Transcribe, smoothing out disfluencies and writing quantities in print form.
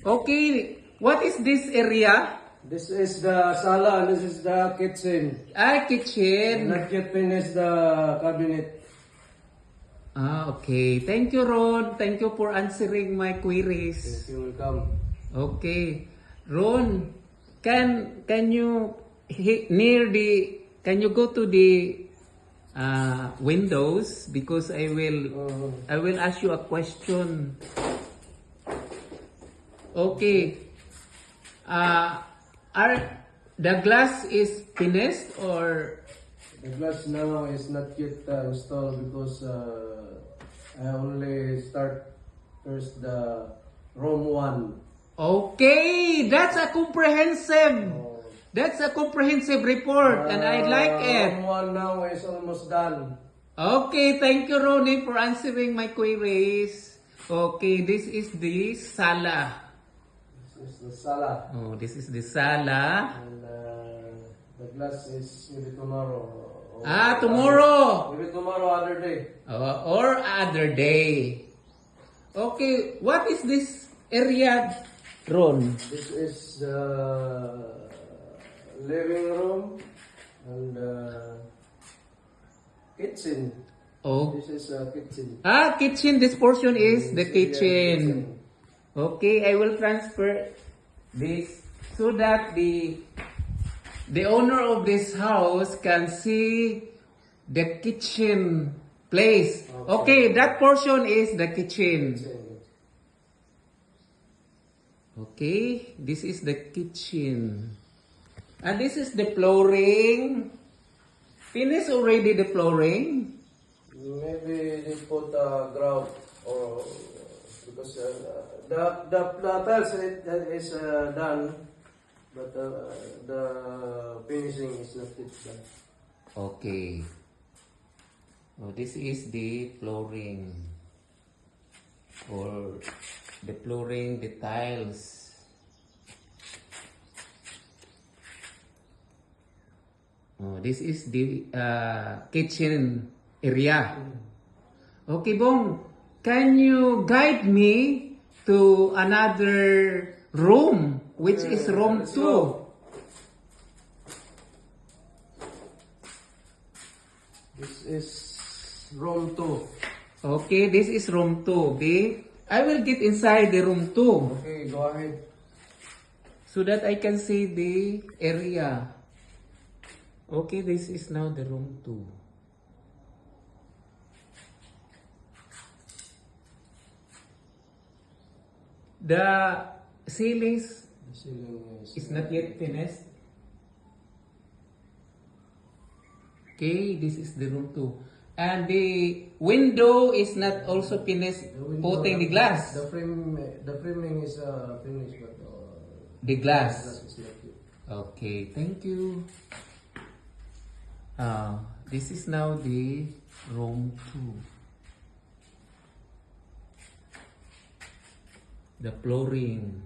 Okay, what is this area? This is the sala and this is the kitchen. Kitchen. Not yet finished the cabinet. Okay. Thank you, Ron. Thank you for answering my Yes, queries. you will come. Okay. Ron, can you can you go to the windows, because I will ask you a question. Okay. Are the glass is finished or The glass now is not yet installed because I only start first the room 1. okay? That's a comprehensive report, and I like it. Room 1 now is almost done. Okay, thank you, Ronnie, for answering my queries. Okay, this is the sala. This is the sala. Oh, this is the sala. And the glass is maybe tomorrow. Tomorrow. Maybe tomorrow, other day. Or other day. Okay, what is this area, Ron? This is the living room and kitchen. Oh. This is a kitchen. Kitchen. This portion is the Yeah, kitchen. Okay, I will transfer this so that the owner of this house can see the kitchen place. Okay, that portion is the kitchen. Okay, this is the kitchen. And this is the flooring. Finish already the flooring? Maybe they put grout or because the tiles is done, but the finishing is not yet done. Okay. Oh, this is the flooring. Or the flooring, the tiles. Oh, this is the kitchen area. Okay, Bong. Can you guide me to another room, which is room let's 2? go. This is room 2. Okay, this is room 2. Okay? I will get inside the room 2 Okay, go ahead. so that I can see the area. Okay, this is now the room 2. The ceilings The ceiling is not yet finished. Okay, this is the room 2. And the window is not also finished putting the glass. The framing is finished, but The glass glass. is not yet. Okay, thank you. This is now the room 2. The flooring.